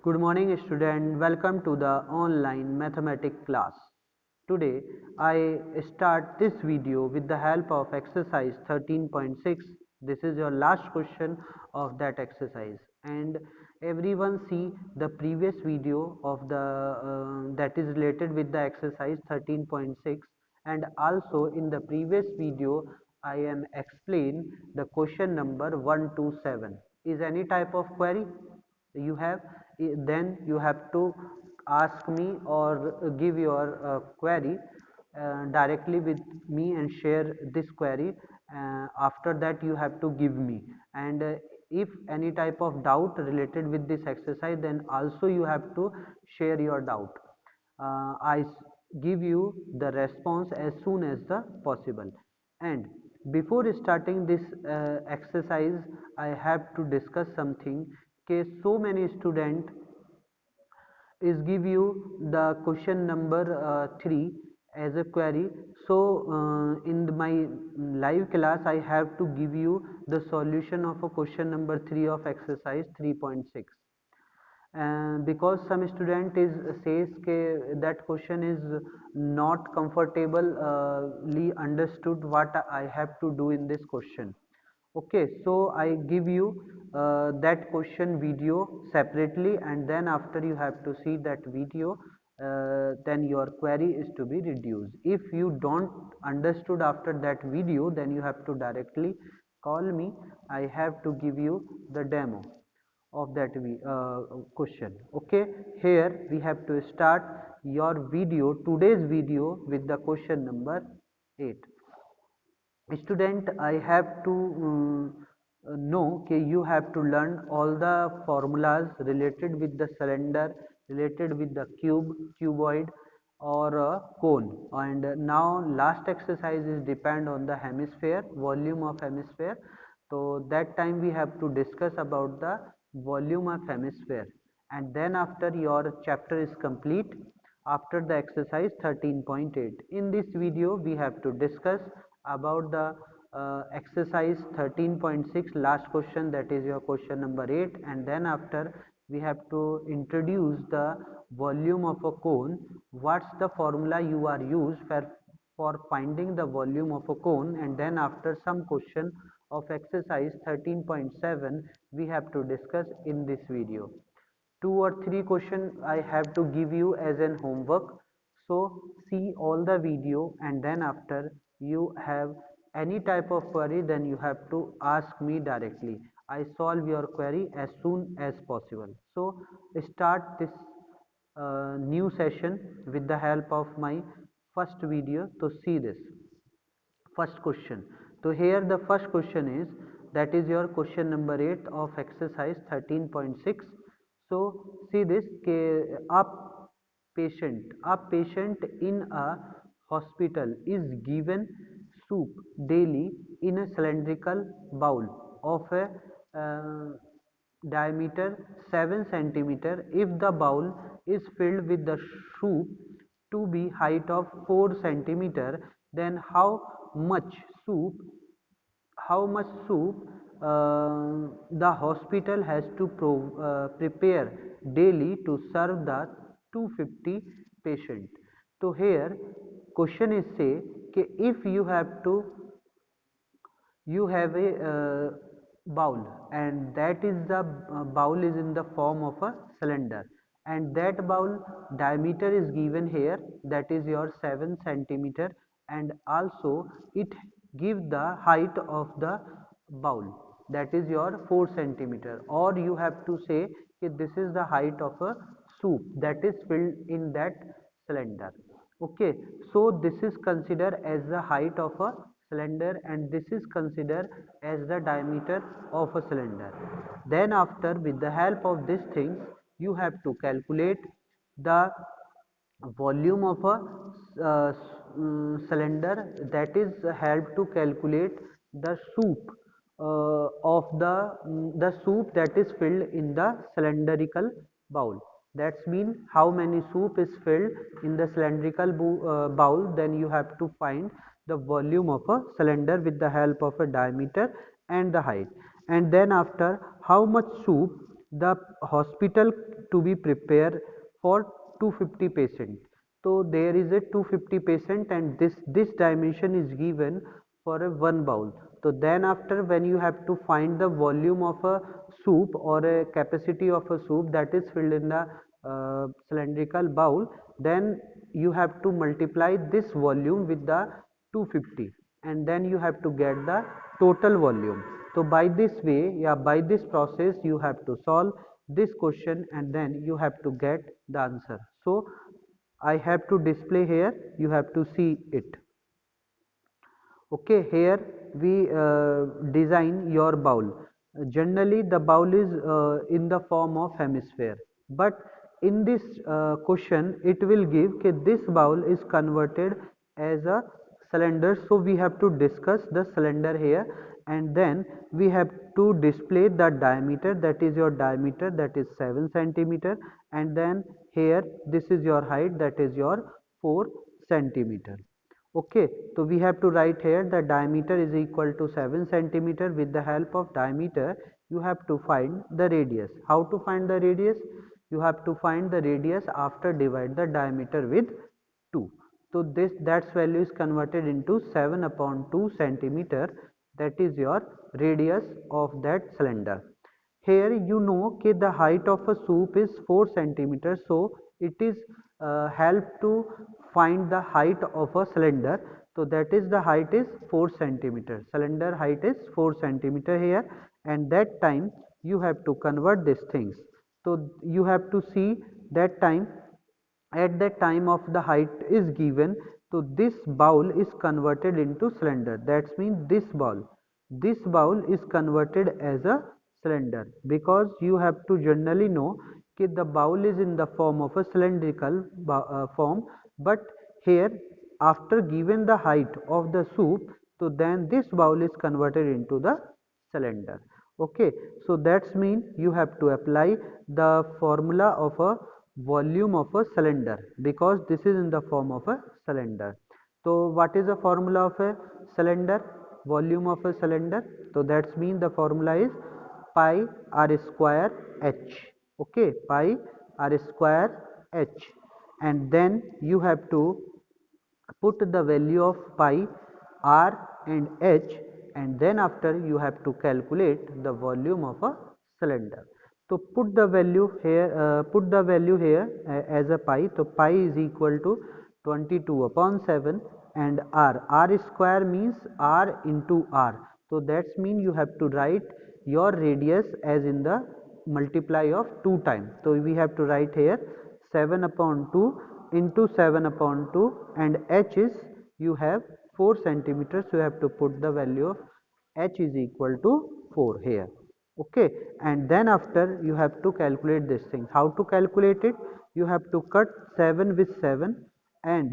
Good morning student, welcome to the online mathematics class. Today I start this video with the help of exercise 13.6. This is your last question of that exercise, and everyone see the previous video of the that is related with the exercise 13.6, and also in the previous video I am explain the question number 1 to 7. Is any type of query you have, then you have to ask me or give your query directly with me and share this query. After that you have to give me, and if any type of doubt related with this exercise, then also you have to share your doubt. Give you the response as soon as the possible. And before starting this exercise, I have to discuss something. Okay, so many student is give you the question number 3 as a query. So in my live class I have to give you the solution of a question number 3 of exercise 3.6. Because some student is says that question is not comfortably understood what I have to do in this question. Okay, so I give you that question video separately, and then after you have to see that video, then your query is to be reduced. If you don't understood after that video, then you have to directly call me. I have to give you the demo of that question. Okay, here we have to start your video, today's video, with the question number 8. Student, I have to know कि you have to learn all the formulas related with the cylinder, related with the cube, cuboid, or a cone. And now last exercise is depend on the hemisphere, volume of hemisphere. So that time we have to discuss about the volume of hemisphere, and then after your chapter is complete, after the exercise 13.8. In this video we have to discuss about the exercise 13.6 last question, that is your question number 8, and then after we have to introduce the volume of a cone. What's the formula you are used for finding the volume of a cone, and then after some question of exercise 13.7 we have to discuss in this video. 2 or 3 questions I have to give you as an homework. So see all the video, and then after you have any type of query, then you have to ask me directly. I solve your query as soon as possible. So start this new session with the help of my first video. To see this first question, so here the first question is, that is your question number 8 of exercise 13.6. so see this a patient in a hospital is given soup daily in a cylindrical bowl of a diameter 7 centimeter. If the bowl is filled with the soup to be height of 4 centimeter, then much soup the hospital has to prepare daily to serve the 250 patient. So here question is say कि if you have a bowl, and that is the bowl is in the form of a cylinder, and that bowl diameter is given here, that is your 7 centimeter, and also it gives the height of the bowl, that is your 4 centimeter, or you have to say that this is the height of a soup that is filled in that cylinder. Okay, so this is considered as the height of a cylinder, and this is considered as the diameter of a cylinder. Then after, with the help of these things, you have to calculate the volume of a cylinder, that is help to calculate the soup the soup that is filled in the cylindrical bowl. That's mean how many soup is filled in the cylindrical bowl, then you have to find the volume of a cylinder with the help of a diameter and the height. And then after, how much soup the hospital to be prepared for 250 patient. So there is a 250 patient and this dimension is given for a one bowl. So then after, when you have to find the volume of a soup or a capacity of a soup that is filled in the cylindrical bowl, then you have to multiply this volume with the 250 and then you have to get the total volume. So by this way, yeah, by this process you have to solve this question and then you have to get the answer. So I have to display here, you have to see it. Okay, here we design your bowl. Generally the bowl is in the form of hemisphere, but in this question it will give that this bowl is converted as a cylinder. So we have to discuss the cylinder here and then we have to display the diameter, that is your diameter, that is 7 centimeter, and then here this is your height, that is your 4 centimeter. Okay, so we have to write here the diameter is equal to 7 centimeter. With the help of diameter you have to find the radius. How to find the radius? You have to find the radius after divide the diameter with 2. So this, that's value is converted into 7 upon 2 centimeter, that is your radius of that cylinder. Here you know that the height of a soup is 4 centimeters, so it is help to find the height of a cylinder. So that is the height is 4 centimeter. Cylinder height is 4 centimeter here, and that time you have to convert these things. So you have to see that time, at that time of the height is given, so this bowl is converted into cylinder. That means this bowl is converted as a cylinder, because you have to generally know that the bowl is in the form of a cylindrical form, but here after given the height of the soup, so then this bowl is converted into the cylinder. Okay, so that's mean you have to apply the formula of a volume of a cylinder, because this is in the form of a cylinder. So what is the formula of a cylinder? Volume of a cylinder. So that's mean the formula is pi r square h. Okay, pi r square h, and then you have to put the value of pi, r and h, and then after you have to calculate the volume of a cylinder. So put the value here, as a pi. So pi is equal to 22 upon 7, and r square means r into r. So that's mean you have to write your radius as in the multiply of 2 times. So we have to write here 7 upon 2 into 7 upon 2, and h is, you have 4 centimeters, so you have to put the value of h is equal to 4 here. Okay, and then after you have to calculate this thing. How to calculate it? You have to cut 7 with 7 and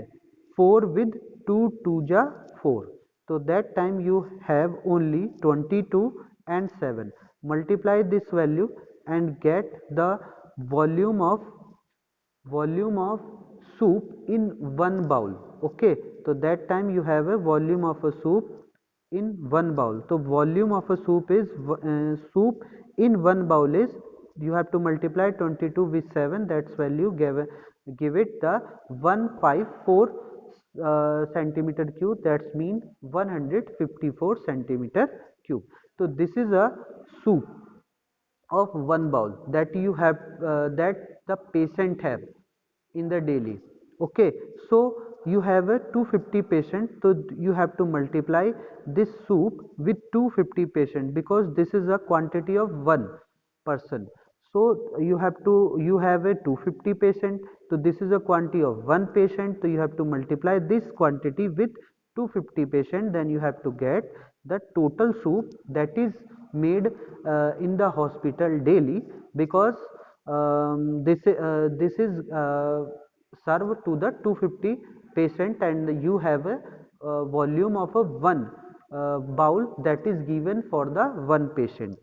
4 with 2 2 ja 4. So that time you have only 22 and 7. Multiply this value and get the volume of soup in one bowl. Okay, so that time you have a volume of a soup in one bowl. So volume of a soup is soup in one bowl is, you have to multiply 22 with 7, that's value give it the 154 centimeter cube, that's mean 154 centimeter cube. So this is a soup of one bowl that you have that the patient have in the daily. Okay, so you have a 250 patient, so you have to multiply this soup with 250 patient, because this is a quantity of one person. So you have to, you have a 250 patient, so this is a quantity of one patient, so you have to multiply this quantity with 250 patient, then you have to get the total soup that is made in the hospital daily, because this is served to the 250 patient, and you have a volume of a one bowl that is given for the one patient.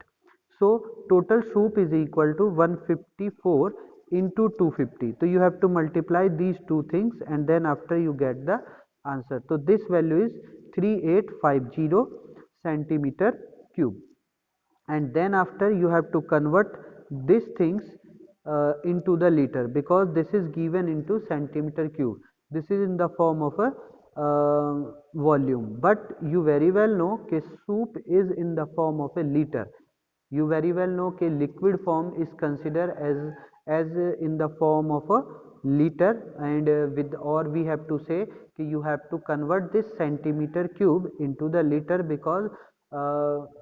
So total soup is equal to 154 into 250. So you have to multiply these two things and then after you get the answer. So this value is 3850 centimeter cube, and then after you have to convert these things into the liter, because this is given into centimeter cube. This is in the form of a volume, but you very well know that soup is in the form of a liter. You very well know that liquid form is considered as in the form of a liter, and with, or we have to say that you have to convert this centimeter cube into the liter, because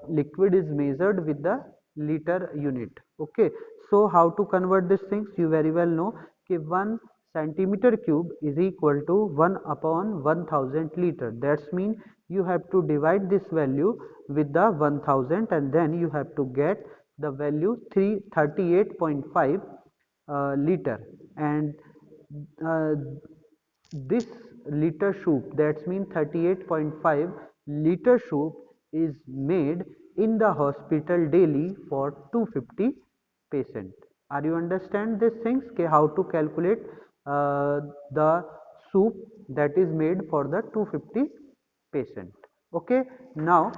liquid is measured with the liter unit. Okay, so how to convert these things? You very well know that 1 centimeter cube is equal to 1 upon 1000 liter. That's mean you have to divide this value with the 1000, and then you have to get the value 338.5 liter. And uh, this liter soup, that's mean 38.5 liter soup is made in the hospital daily for 250 patient. Are you understand these things, how to calculate the soup that is made for the 250 patient? Okay, now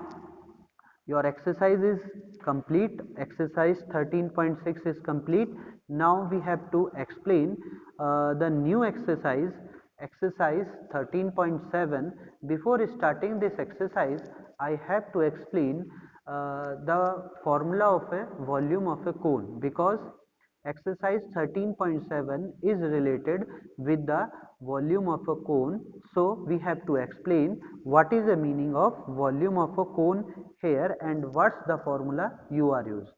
your exercise is complete. Exercise 13.6 is complete. Now we have to explain the new exercise, exercise 13.7. Before starting this exercise, I have to explain the formula of a volume of a cone, because exercise 13.7 is related with the volume of a cone. So we have to explain what is the meaning of volume of a cone here, and what's the formula you are used.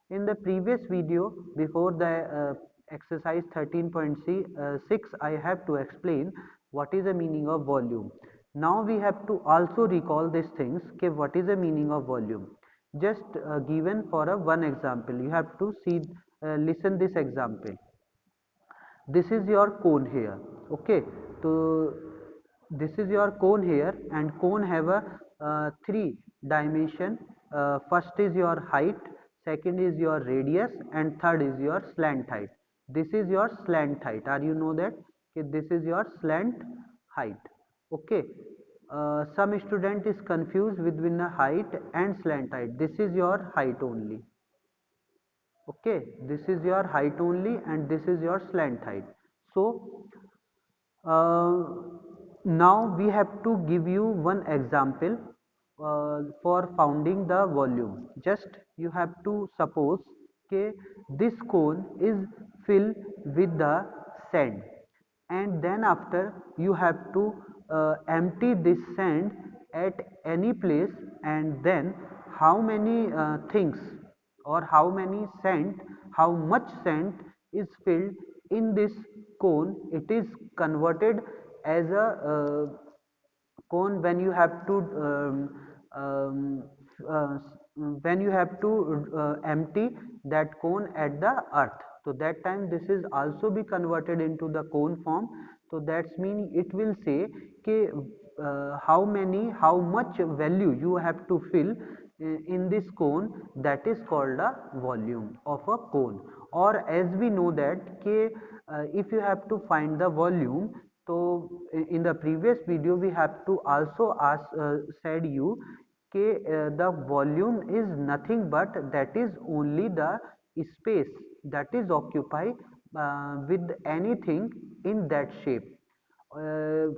In the previous video before the exercise 13.6, I have to explain what is the meaning of volume. Now we have to also recall these things, okay, what is the meaning of volume. Just given for a one example, you have to see, listen this example. This is your cone here. Okay, so this is your cone here, and cone have a three dimension. First is your height, second is your radius, and third is your slant height. This is your slant height. Are you know that? Okay, this is your slant height. Okay, some student is confused between the height and slant height. This is your height only. Okay, this is your height only, and this is your slant height. So uh, now we have to give you one example for founding the volume. Just you have to suppose that this cone is filled with the sand, and then after you have to empty this sand at any place, and then how many things, or how many sand, how much sand is filled in this cone, it is converted as a cone when you have to um, uh, when you have to empty that cone at the earth. So that time this is also be converted into the cone form. So that's mean it will say कि how many, how much value you have to fill in this cone, that is called a volume of a cone. Or as we know that कि if you have to find the volume, so in the previous video we have to also ask said you कि the volume is nothing but that is only the space that is occupied with anything in that shape.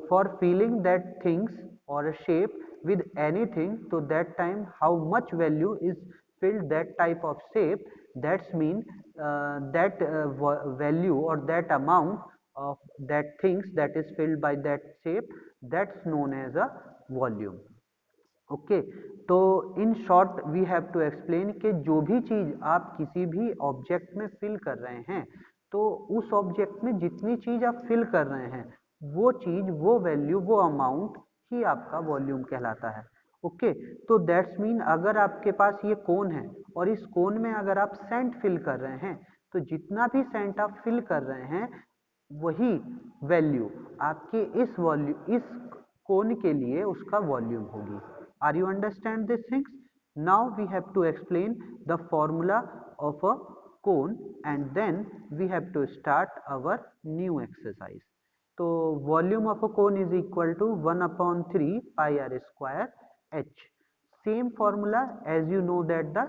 For filling that things or a shape with anything, so that time how much value is filled that type of shape, that's mean that value or that amount of that things that is filled by that shape, that's known as a volume. Okay, तो in short we have to explain कि जो भी चीज़ आप किसी भी object में fill कर रहे हैं, तो उस ऑब्जेक्ट में जितनी चीज़ आप फिल कर रहे हैं, वो चीज़, वो वैल्यू, वो अमाउंट ही आपका वॉल्यूम कहलाता है. ओके, तो दैट्स मीन अगर आपके पास ये कोन है और इस कोन में अगर आप सेंट फिल कर रहे हैं, तो जितना भी सेंट आप फिल कर रहे हैं, वही वैल्यू आपके इस वॉल्यूम, इस कोन के लिए उसका वॉल्यूम होगी. Are you understand these things? Now we have to explain the formula of a cone, and then we have to start our new exercise. So volume of a cone is equal to 1 upon 3 pi r square h. Same formula as you know that the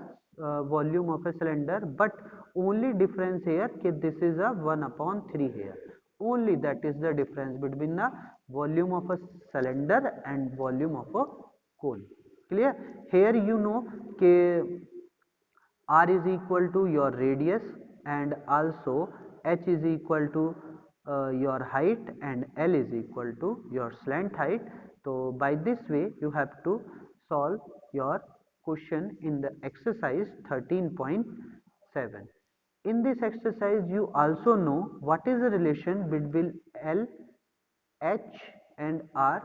volume of a cylinder, but only difference here कि this is a 1 upon 3 here, only that is the difference between the volume of a cylinder and volume of a cone. Clear? Here you know कि r is equal to your radius and also h is equal to your height and L is equal to your slant height. So by this way you have to solve your question in the exercise 13.7. In this exercise you also know what is the relation between L, H and R.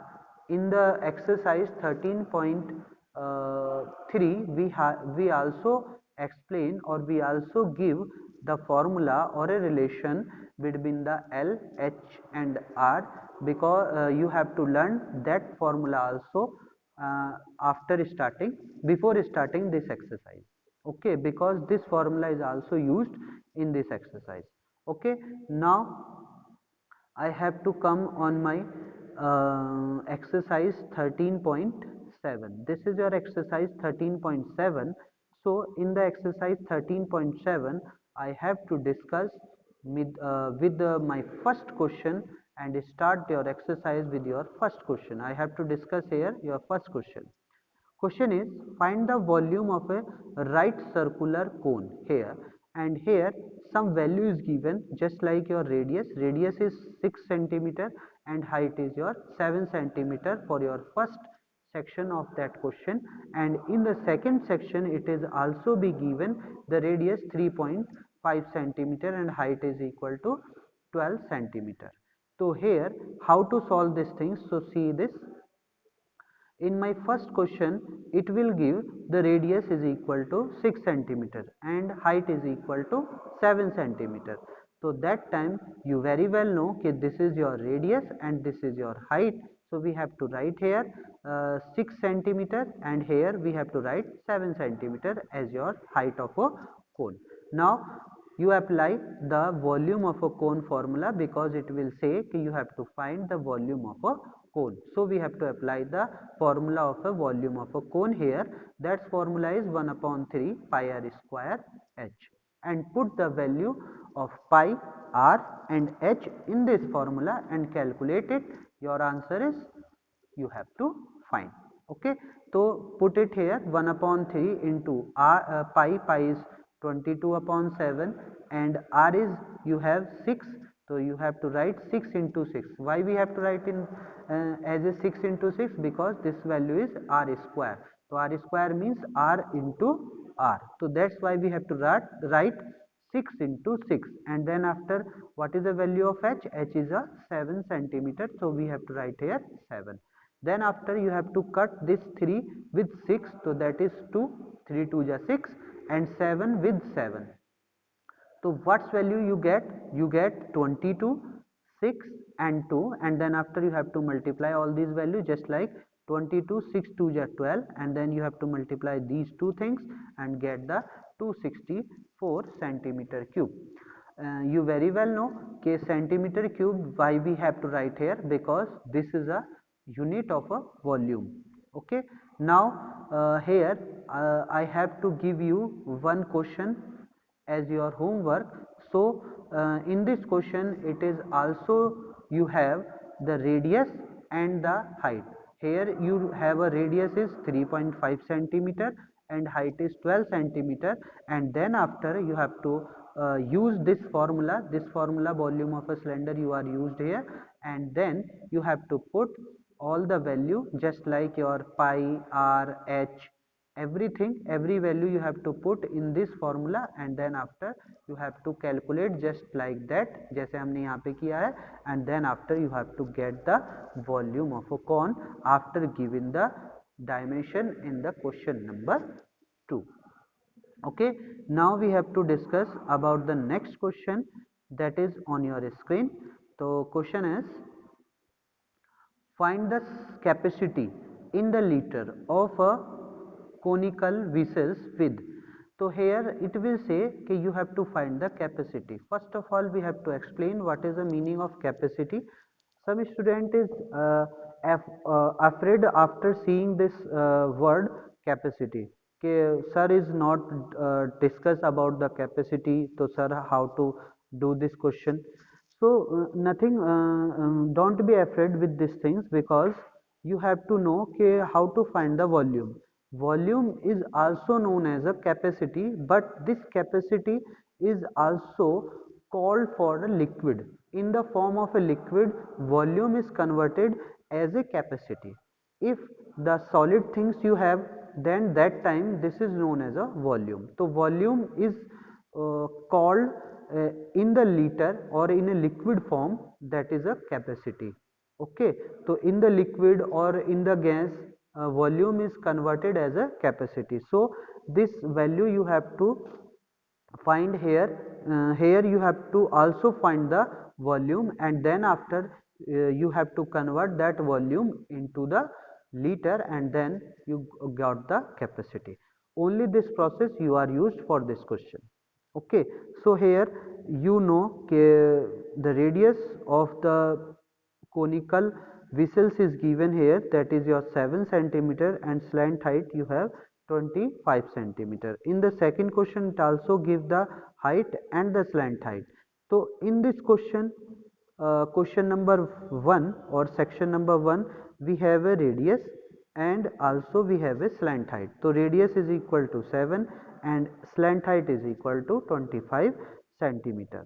In the exercise 13.3 we also explain or we also give the formula or a relation between the L, H and R, because you have to learn that formula also after starting before starting this exercise. Okay, because this formula is also used in this exercise. Okay, now I have to come on my exercise 13.7. This is your exercise 13.7. So in the exercise 13.7 I have to discuss with my first question and start your exercise with your first question. I have to discuss here your first question. Question is, find the volume of a right circular cone here, and here some value is given just like your radius. Radius is 6 centimeter and height is your 7 centimeter for your first section of that question, and in the second section it is also be given the radius 3.5 centimeter and height is equal to 12 centimeter. So here how to solve these things? So see this. In my first question, it will give the radius is equal to 6 centimeter and height is equal to 7 centimeter. So that time you very well know that this is your radius and this is your height. So we have to write here 6 centimeter and here we have to write 7 centimeter as your height of a cone. Now you apply the volume of a cone formula, because it will say that you have to find the volume of a cone. So we have to apply the formula of a volume of a cone here. That formula is 1 upon 3 pi r square h, and put the value of pi, r and h in this formula and calculate it. Your answer is you have to find. Okay, so put it here 1 upon 3 into r, pi is 22 upon 7 and r is you have 6, so you have to write 6 into 6. Why we have to write in as a 6 into 6? Because this value is r square, so r square means r into r, so that's why we have to write 6 into 6, and then after what is the value of h? H is a 7 centimeter, so we have to write here 7. Then after you have to cut this 3 with 6, so that is 2, 3 2 is 6 and 7 with 7. So what's value you get? You get 22, 6 and 2, and then after you have to multiply all these values just like 22, 6 2 is 12, and then you have to multiply these two things and get the 264 centimeter cube. You very well know कि centimeter cube why we have to write here, because this is a unit of a volume. Okay, now here I have to give you one question as your homework. So in this question it is also you have the radius and the height. Here you have a radius is 3.5 centimeter and height is 12 centimeter, and then after you have to use this formula volume of a cylinder you are used here, and then you have to put all the value just like your pi, r, h, everything, every value you have to put in this formula, and then after you have to calculate just like that जैसे हमने यहाँ पे किया है, and then after you have to get the volume of a cone after giving the dimension in the question number 2. Okay, now we have to discuss about the next question that is on your screen. So question is, find the capacity in the liter of a conical vessels with. So here it will say that you have to find the capacity. First of all we have to explain what is the meaning of capacity. Some student is afraid after seeing this word capacity. Sir is not discuss about the capacity, so sir how to do this question. So nothing, don't be afraid with these things, because you have to know how to find the volume. Volume is also known as a capacity, but this capacity is also called for a liquid. In the form of a liquid, volume is converted as a capacity. If the solid things you have, then that time this is known as a volume. So volume is called in the liter or in a liquid form, that is a capacity. Okay, so in the liquid or in the gas, volume is converted as a capacity. So this value you have to find here. Here you have to also find the volume, and then after you have to convert that volume into the liter, and then you got the capacity. Only this process you are used for this question. Okay, so here you know the radius of the conical vessels is given here, that is your 7 centimeter, and slant height you have 25 centimeter. In the second question it also give the height and the slant height. So in this question, question number 1 or section number 1, we have a radius and also we have a slant height. So radius is equal to 7 and slant height is equal to 25 centimeter.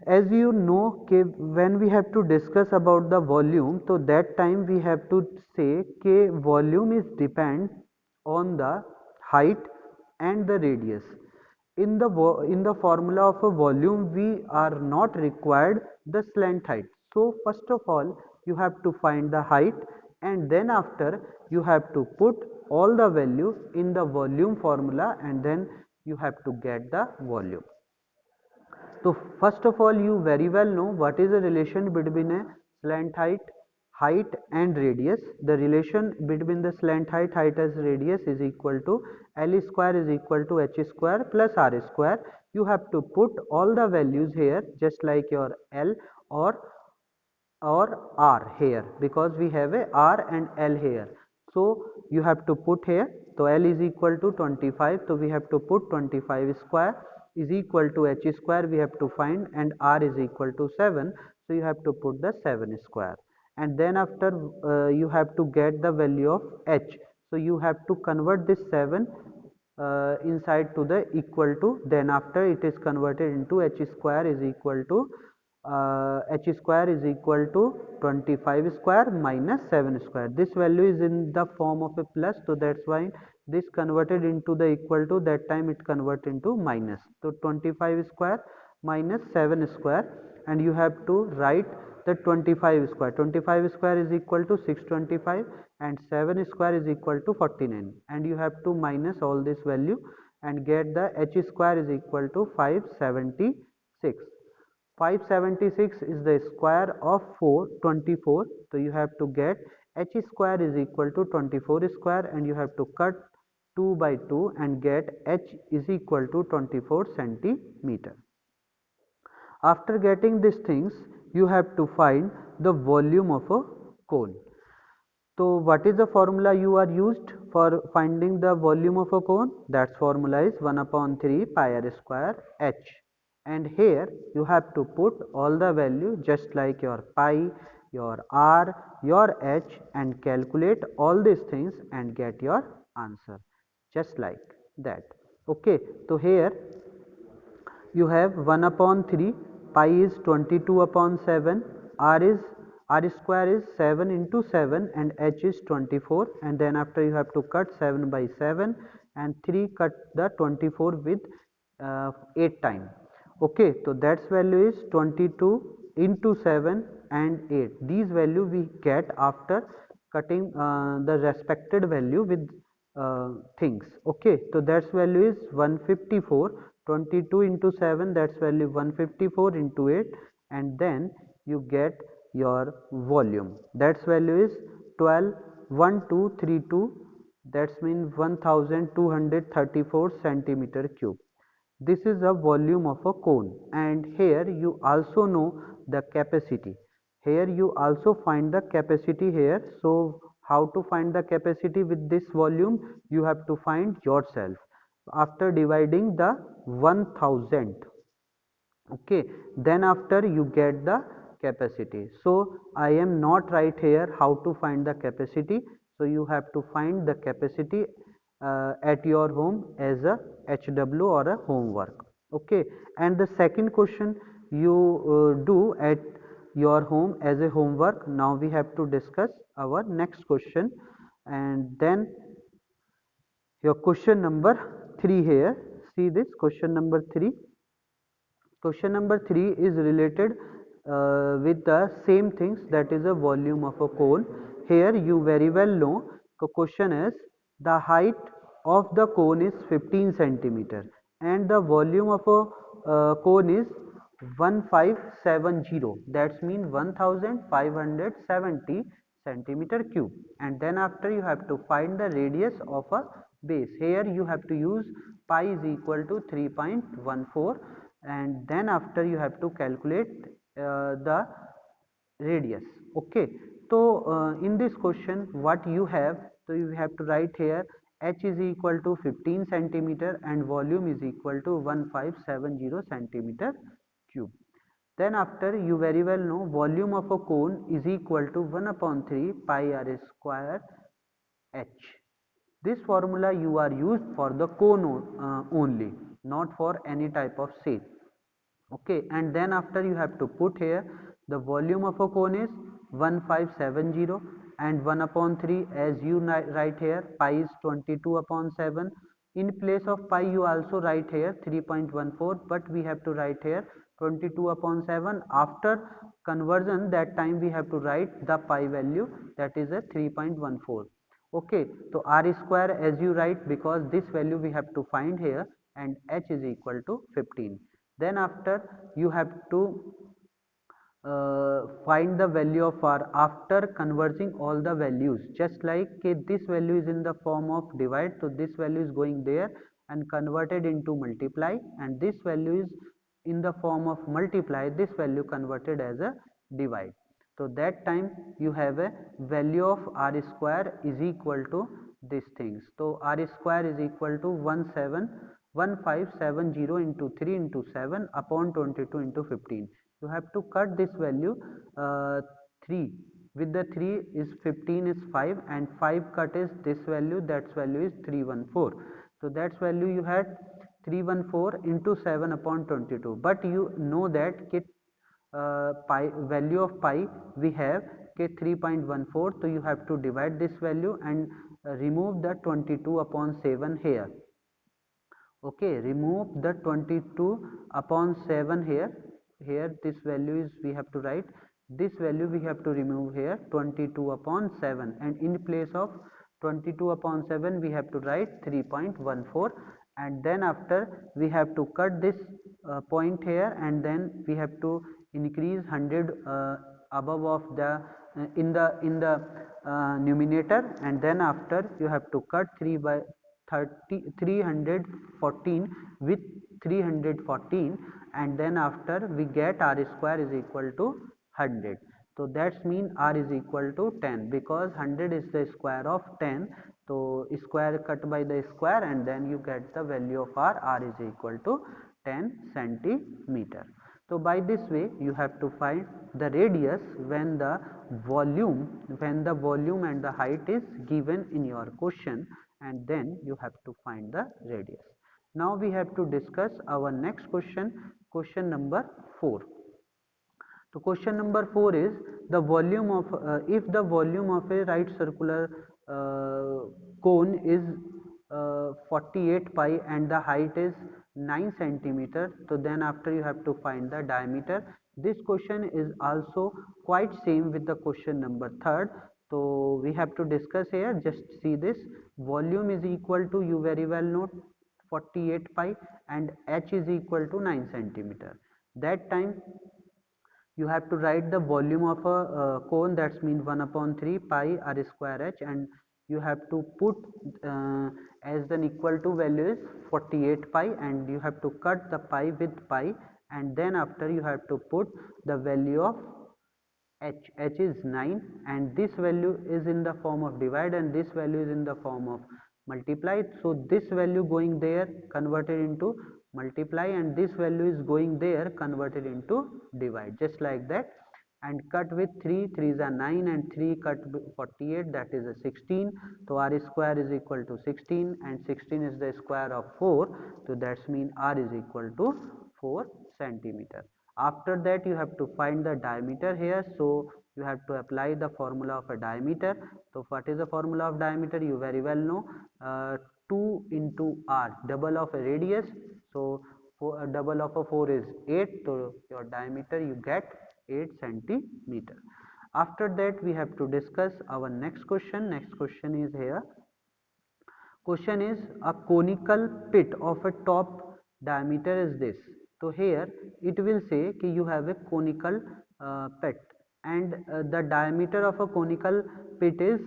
As you know, when we have to discuss about the volume, so that time we have to say volume is depend on the height and the radius. In the formula of a volume, we are not required the slant height. So first of all you have to find the height, and then after you have to put all the value in the volume formula, and then you have to get the volume. So first of all, you very well know what is the relation between a slant height and radius. The relation between the slant height as radius is equal to L square is equal to H square plus R square. You have to put all the values here, just like your L or R here, because we have a R and L here. So you have to put here, so L is equal to 25, so we have to put 25 square is equal to H square we have to find, and R is equal to 7, so you have to put the 7 square, and then after you have to get the value of H. So you have to convert this 7 inside to the equal to, then after it is converted into H square is equal to H square is equal to 25 square minus 7 square. This value is in the form of a plus, so that's why this converted into the equal to, that time it convert into minus. So 25 square minus 7 square, and you have to write the 25 square. 25 square is equal to 625 and 7 square is equal to 49, and you have to minus all this value and get the H square is equal to 576. 576 is the square of 424, so you have to get H square is equal to 24 square, and you have to cut 2 by 2 and get H is equal to 24 centimeter. After getting these things, you have to find the volume of a cone. So what is the formula you are used for finding the volume of a cone? That formula is 1 upon 3 pi r square h. And here you have to put all the value just like your pi, your r, your h, and calculate all these things and get your answer just like that. Okay, so here you have 1 upon 3, pi is 22 upon 7, r square is 7 into 7, and h is 24, and then after you have to cut 7 by 7 and 3 cut the 24 with 8 time. Okay, so that's value is 22 into 7 and 8. These value we get after cutting the respected value with things. Okay, so that's value is 154. 22 into 7, that's value 154 into 8, and then you get your volume. That's value is 121232, that's mean 1234 centimeter cube. This is a volume of a cone, and here you also know the capacity. Here you also find the capacity here. So How to find the capacity with this volume? You have to find yourself after dividing the 1000. Okay, then after you get the capacity. So I am not right here how to find the capacity. So you have to find the capacity at your home as a HW or a homework. Okay, and the second question you do at your home as a homework. Now we have to discuss our next question, and then your question number 3 here. See this question number 3. Question number 3 is related with the same things, that is a volume of a cone. Here you very well know the question is the height of the cone is 15 centimeter and the volume of a cone is 1570, that's mean 1570 centimeter cube, and then after you have to find the radius of a base. Here you have to use pi is equal to 3.14, and then after you have to calculate the radius. Okay, so in this question what you have, so you have to write here h is equal to 15 centimeter and volume is equal to 1570 centimeter cube. Then after you very well know volume of a cone is equal to 1 upon 3 pi r square h. This formula you are used for the cone only, not for any type of shape. Okay, and then after you have to put here the volume of a cone is 1570 and 1 upon 3, as you write here pi is 22 upon 7. In place of pi you also write here 3.14, but we have to write here 22 upon 7. After conversion, that time we have to write the pi value, that is a 3.14. Okay, so r square as you write, because this value we have to find here, and h is equal to 15. Then after you have to find the value of r after converging all the values, just like this value is in the form of divide, so this value is going there and converted into multiply, and this value is in the form of multiply, this value converted as a divide. So that time you have a value of r square is equal to these things. So r square is equal to 1570 into 3 into 7 upon 22 into 15. You have to cut this value 3 with the 3 is 15 is 5 and 5 cut is this value, that value is 314. So that's value you had 314 into 7 upon 22, but you know that pi value of pi we have 3.14, so you have to divide this value and remove the 22 upon 7 here. Okay, remove the 22 upon 7 here. Here this value is we have to write, this value we have to remove here 22 upon 7, and in place of 22 upon 7 we have to write 3.14, and then after we have to cut this point here, and then we have to increase 100 above of the in the numerator, and then after you have to cut 3 by 30 314 with 314, and then after we get r square is equal to 100. So that's mean r is equal to 10, because 100 is the square of 10, so square cut by the square, and then you get the value of r is equal to 10 centimeter. So by this way you have to find the radius when the volume and the height is given in your question, and then you have to find the radius. Now we have to discuss our next question, question number 4. So question number 4 is the volume of if the volume of a right circular cone is 48 pi and the height is 9 centimeter, so then after you have to find the diameter. This question is also quite same with the question number 3rd. So we have to discuss here, just see this volume is equal to, you very well know, 48 pi and h is equal to 9 centimeter. That time you have to write the volume of a cone, that's mean 1 upon 3 pi r square h, and you have to put as the equal to value is 48 pi, and you have to cut the pi with pi, and then after you have to put the value of h is 9, and this value is in the form of divide and this value is in the form of multiply. So this value going there converted into multiply and this value is going there converted into divide, just like that. And cut with 3, 3s are 9 and 3 cut with 48, that is a 16. So r square is equal to 16 and 16 is the square of 4, so that's mean r is equal to 4 centimeter. After that you have to find the diameter here, so you have to apply the formula of a diameter. So what is the formula of diameter? You very well know, 2 into r, double of a radius. So double of a 4 is 8, so your diameter you get 8 centimeter. After that we have to discuss our next question. Next question is here. Question is, a conical pit of a top diameter is this. So here it will say कि you have a conical pit and the diameter of a conical pit is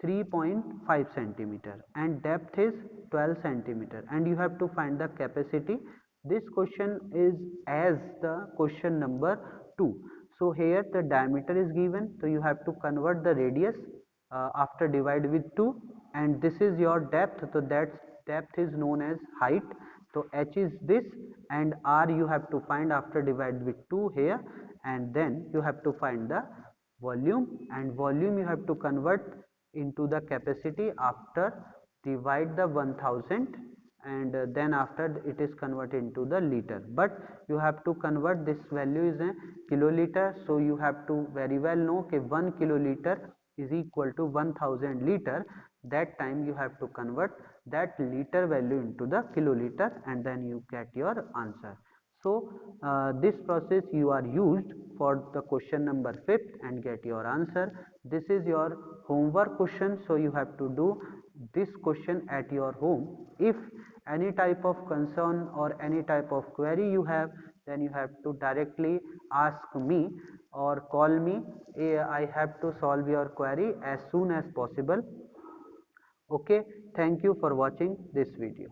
3.5 centimeter and depth is 12 centimeter and you have to find the capacity. This question is as the question number 2. So here the diameter is given, so you have to convert the radius after divide with 2, and this is your depth, so that depth is known as height. So h is this and r you have to find after divide with 2 here, and then you have to find the volume, and volume you have to convert into the capacity after divide the 1000, and then after it is converted into the liter, but you have to convert this value is a kiloliter. So you have to very well know that 1 kiloliter is equal to 1000 liter. That time you have to convert that liter value into the kiloliter and then you get your answer. So this process you are used for the question number 5th and get your answer. This is your homework question, so you have to do this question at your home. If any type of concern or any type of query you have, then you have to directly ask me or call me. I have to solve your query as soon as possible. Okay, thank you for watching this video.